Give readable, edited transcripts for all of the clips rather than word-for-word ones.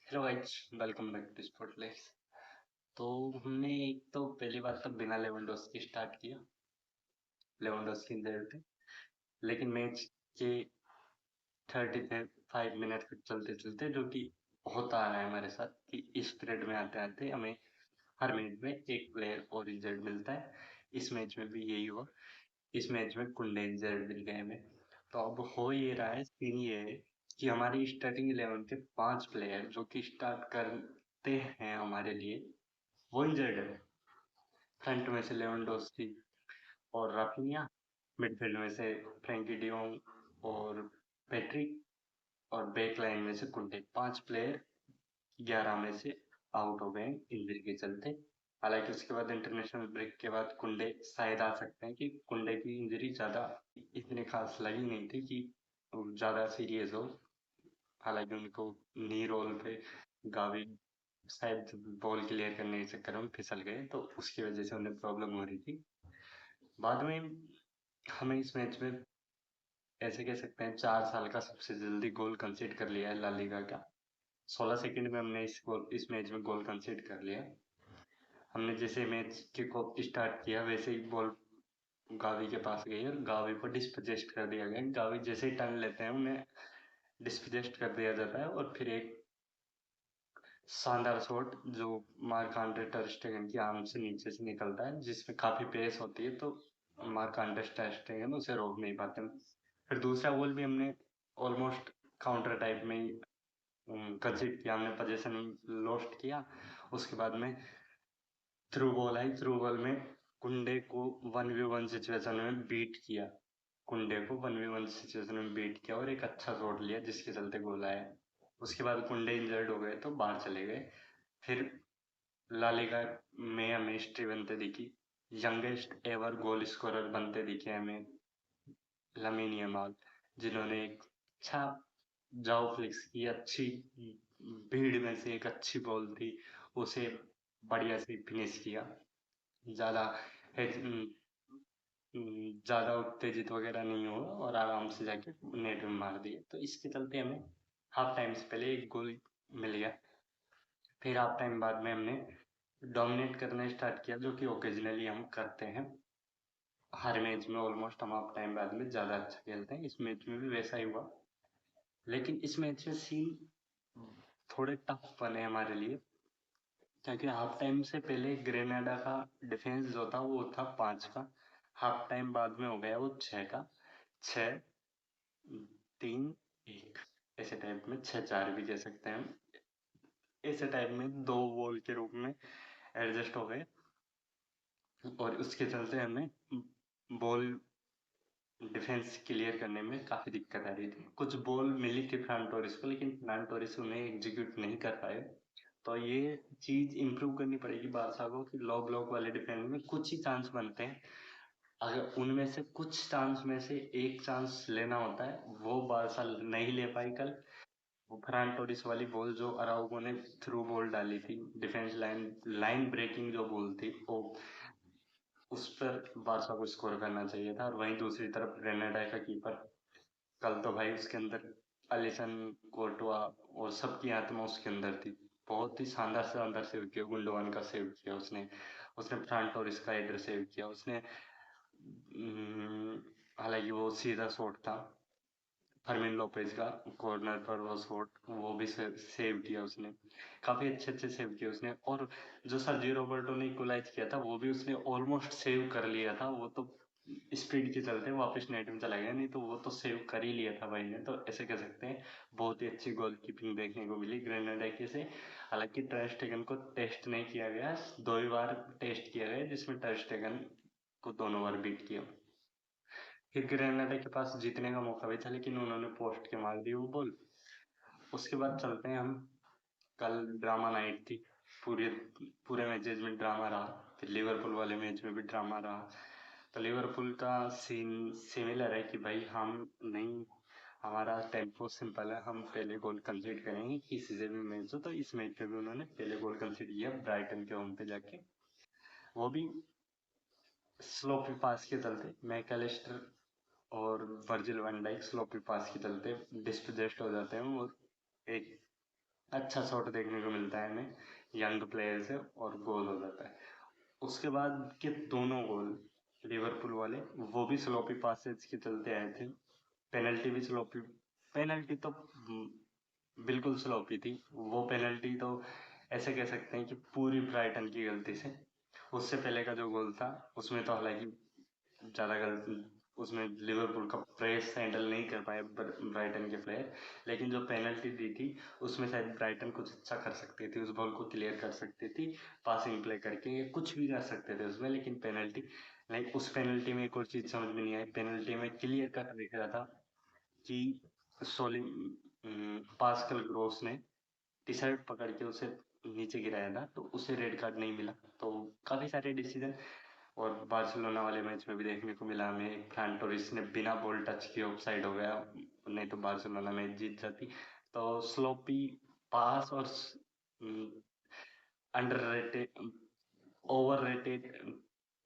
Hello guys, welcome back to spotlights. तो हमने एक तो पहली बार तो बिना लेवेंडोस्की स्टार्ट किया। लेवेंडोस्की इंजर्ड थे, लेकिन मैच के 35 मिनट तक चलते चलते, जो कि होता आ रहा है हमारे साथ, कि इस पीरियड में आते आते हमें हर मैच में एक प्लेयर और इंजर्ड मिलता है। इस मैच में भी यही हुआ। इस मैच में कुंडे इंजर्ड मिल गए हमें। तो अब हो ये रहा है, सीन ये है कि हमारी स्टार्टिंग 11 के 5 प्लेयर जो कि स्टार्ट करते हैं हमारे लिए, वो इंजर्ड है। फ्रंट में से लेवेंडोस्की और राफिनिया, मिडफील्ड में से फ्रैंकी डियोंग और पैट्रिक, और बैक लाइन में से कुंडे। 5 प्लेयर 11 में से आउट हो गए इंजरी के चलते। हालांकि उसके बाद इंटरनेशनल ब्रेक के बाद कुंडे शायद आ सकते हैं, कि कुंडे की इंजरी ज्यादा इतनी खास लगी नहीं थी कि ज्यादा सीरियस हो। हालांकि उनको नी रोल पे गावी शायद बॉल क्लियर करने के चक्कर में फिसल गए, तो उसकी वजह से उन्हें प्रॉब्लम हो रही थी। बाद में हमें इस मैच में ऐसे कह सकते हैं 4 साल का सबसे जल्दी गोल कंसीड कर लिया है ला लीगा का। 16 सेकंड में हमने इस मैच में गोल कंसीड कर लिया। हमने जैसे मैच किक ऑफ स्टार्ट किया, वैसे ही बॉल गावी के पास गई और गावी को डिस्पोजेस्ट कर दिया गया। गावी जैसे ही टर्न लेते हैं उन्हें डिस्पोजेस्ट कर दिया जाता है, और फिर एक शानदार शॉट जो मार्क आंड्रे ter स्टेगन की आर्म से नीचे से निकलता है, जिसमें काफी पेस होती है, तो मार्क आंड्रे ter स्टेगन उसे रोक नहीं पाते। फिर दूसरा गोल भी हमने ऑलमोस्ट काउंटर टाइप में ही कंसीड किया। हमने पोजीशन लॉस्ट किया। उसके बाद में थ्रू बॉल आई। थ्रू बॉल में कुंडे को 1v1 सिचुएशन में बीट किया। कुंडे को 1v1 सिचुएशन में बीट किया और एक अच्छा शॉट लिया, जिसके चलते गोल आया। उसके बाद कुंडे इंजर्ड हो गए तो बाहर चले गए। फिर ला लीगा में हमें हिस्ट्री बनते दिखी। यंगेस्ट एवर गोल स्कोरर बनते दिखे हमें लामिन यमाल, जिन्होंने एक अच्छा जाओ फ्लिक्स की अच्छी भीड़ में से एक अच्छी बॉल थी, उसे बढ़िया से फिनिश किया। ज्यादा ज्यादा उत्तेजित वगैरह नहीं हुआ और आराम से जाके नेट में मार दिए। तो इसके चलते हमें हाफ टाइम से पहले एक गोल मिल गया। फिर हाफ टाइम बाद में हमने डोमिनेट करना स्टार्ट किया, जो कि ओकेजनली हम करते हैं। हर मैच में ऑलमोस्ट हम हाफ टाइम बाद में ज्यादा अच्छा खेलते हैं। इस मैच में भी वैसा ही हुआ, लेकिन इस मैच में सीन थोड़े टफ बने हमारे लिए, क्योंकि हाफ टाइम से पहले ग्रेनाडा का डिफेंस जो था वो था 5 का। हाफ टाइम बाद में हो गया वो 6 का। 6-3-1 ऐसे टाइप में, 6-4 भी कह सकते हैं हम। ऐसे टाइप में दो बॉल के रूप में एडजस्ट हो गए, और उसके चलते हमें बॉल डिफेंस क्लियर करने में काफी दिक्कत आ रही थी। कुछ बॉल मिली थी फर्रान टोरेस को, लेकिन फर्रान टोरेस उन्हें एग्जीक्यूट नहीं कर पाए। तो ये चीज इम्प्रूव करनी पड़ेगी बादशाह को, कि लो ब्लॉक वाले डिफेंस में कुछ ही चांस बनते हैं, अगर उनमें से कुछ चांस में से एक चांस लेना होता है, वो बादशाह नहीं ले पाई कल। वो फर्रान टोरेस वाली बॉल जो अराउगो ने थ्रू बॉल डाली थी, डिफेंस लाइन लाइन ब्रेकिंग जो बॉल थी, वो उस पर बारसा को स्कोर करना चाहिए था। और वहीं दूसरी तरफ ग्रेनाडा का कीपर, कल तो भाई उसके अंदर अलिसन, कोर्टवा और सबकी आत्मा उसके अंदर थी। बहुत ही शानदार से अंदर सेव किया। गुंडोगन का सेव किया उसने। उसने फ्रंट और इसका हेडर सेव किया उसने। हालांकि वो सीधा शॉट था फर्मिन लोपेज का, कॉर्नर पर वो शॉट, वो भी सेव किया उसने। काफी अच्छे अच्छे सेव किए उसने। और जो सर्जियो रोबर्टो ने इक्वलाइज किया था, वो भी उसने ऑलमोस्ट सेव कर लिया था। वो तो स्पीड के चलते वापस नेट में चला गया, नहीं तो वो तो सेव कर ही लिया था भाई ने। तो ऐसे कह सकते हैं बहुत ही अच्छी गोलकीपिंग देखने को मिली ग्रेनाडा की से। हालांकि ter स्टेगन को टेस्ट नहीं किया गया, 2 ही बार टेस्ट किया गया, जिसमें ter स्टेगन को दोनों बार बीट किया। फिर ग्रेनाडा के पास जीतने का मौका भी था, लेकिन उन्होंने पोस्ट के मार दी वो बॉल। उसके बाद चलते हैं हम। कल ड्रामा नाइट थी। पूरे पूरे मैचेस में ड्रामा रहा। फिर लिवरपूल वाले मैच में भी ड्रामा रहा। तो लिवरपूल का सीन सिमिलर है कि भाई हम नहीं, हमारा टेम्पो सिंपल है, हम पहले गोल कंसीड करेंगे किसी से भी मैच हो। तो इस मैच में भी उन्होंने पहले गोल कंसीड किया ब्राइटन के होम पे जाके, वो भी स्लोपी पास के चलते। मैकलिस्टर और वर्जिल वैन डाइक स्लोपी पास के चलते डिस्पोजेस्ट हो जाते हैं, और एक अच्छा शॉट देखने को मिलता है हमें यंग प्लेयर से और गोल हो जाता है। उसके बाद के दोनों गोल लिवरपूल वाले वो भी स्लोपी पासेज के चलते आए थे। पेनल्टी भी स्लोपी, पेनल्टी तो बिल्कुल स्लोपी थी। वो पेनल्टी तो ऐसे कह सकते हैं कि पूरी ब्राइटन की गलती से। उससे पहले का जो गोल था उसमें तो हालांकि ज़्यादा गलती, उसमें लिवरपूल का प्रेस हैंडल नहीं कर पाए ब्राइटन के प्लेयर। लेकिन जो पेनल्टी दी थी उसमें शायद ब्राइटन कुछ अच्छा कर सकती थी, उस बॉल को क्लियर कर सकती थी पासिंग प्ले करके, या कुछ भी कर सकते थे उसमें, लेकिन पेनल्टी लाइक उस पेनल्टी में एक और चीज़ समझ में नहीं आई। पेनल्टी में क्लियर कट दिख रहा था कि सोली पास्कल ग्रोस ने टी शर्ट पकड़ के उसे नीचे गिराया था, तो उसे रेड कार्ड नहीं मिला। तो काफ़ी सारे डिसीजन। और बार्सिलोना वाले मैच में भी देखने को मिला हमें, फ्रान टोरिस ने बिना बॉल टच किए ऑफसाइड हो गया, नहीं तो बार्सिलोना मैच जीत जाती। तो स्लोपी पास और अंडररेटेड, ओवररेटेड,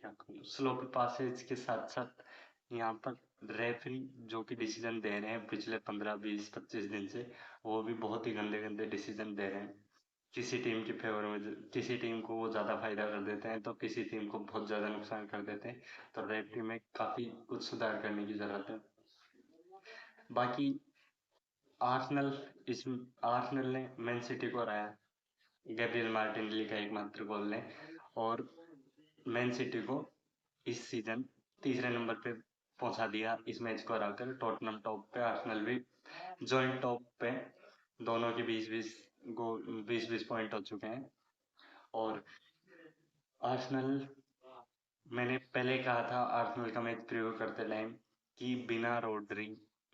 क्या कहूँ, स्लोपी पासेज के साथ साथ यहाँ पर रेफरी जो कि डिसीजन दे रहे हैं पिछले 15 20 25 दिन से, वो भी बहुत ही गंदे गंदे डिसीजन दे रहे हैं। किसी टीम के फेवर में, किसी टीम को वो ज़्यादा फायदा कर देते हैं तो किसी टीम को बहुत ज़्यादा नुकसान कर देते हैं। तो रेफरी में काफ़ी कुछ सुधार करने की ज़रूरत है। बाकी आर्सेनल, इस आर्सेनल ने मैन सिटी को हराया गैब्रियल मार्टिनेली का एकमात्र गोल ने, और मैन सिटी को इस सीजन तीसरे नंबर पे पहुंचा दिया इस मैच को हराकर। टॉटनहम टॉप पे, आर्सेनल भी जॉइंट टॉप पे, दोनों के 20-20 गोल, 20-20 पॉइंट हो चुके हैं। और आर्सेनल, मैंने पहले कहा था आर्सेनल का मैच प्रीव्यू करते टाइम कि बिना रोड्री,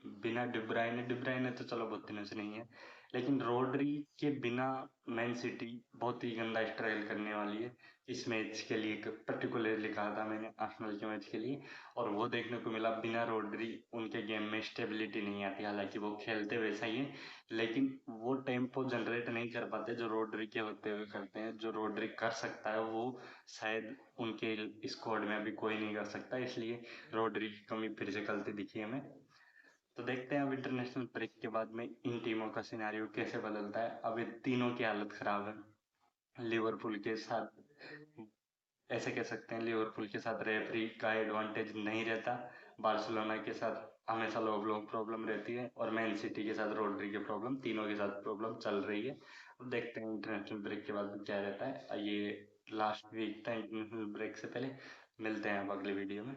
बिना डिब्राइने तो चलो बहुत दिनों से नहीं है, लेकिन रोड्री के बिना मैन सिटी बहुत ही गंदा स्ट्रगल करने वाली है इस मैच के लिए। पर्टिकुलरली कहा था मैंने आर्सेनल के मैच के लिए, और वो देखने को मिला। बिना रोड्री उनके गेम में स्टेबिलिटी नहीं आती, हालांकि वो खेलते वैसा ही है, लेकिन वो टेम्पो जनरेट नहीं कर पाते जो रोड्री के होते हुए करते हैं। जो रोड्री कर सकता है वो शायद उनके स्क्वाड में अभी कोई नहीं कर सकता, इसलिए रोड्री की कमी फिर से खलती दिखी हमें। तो देखते हैं अब इंटरनेशनल ब्रेक के बाद में इन टीमों का सिनेरियो कैसे बदलता है। अब ये तीनों की हालत खराब है। लिवरपूल के साथ ऐसे कह सकते हैं, लिवरपूल के साथ रेफरी का एडवांटेज नहीं रहता, बार्सिलोना के साथ हमेशा लो ब्लॉक प्रॉब्लम रहती है, और मैन सिटी के साथ रोड्री की प्रॉब्लम, तीनों के साथ प्रॉब्लम चल रही है। अब देखते हैं इंटरनेशनल ब्रेक के बाद क्या रहता है। ये लास्ट वीक था इंटरनेशनल ब्रेक से पहले। मिलते हैं अब अगले वीडियो में।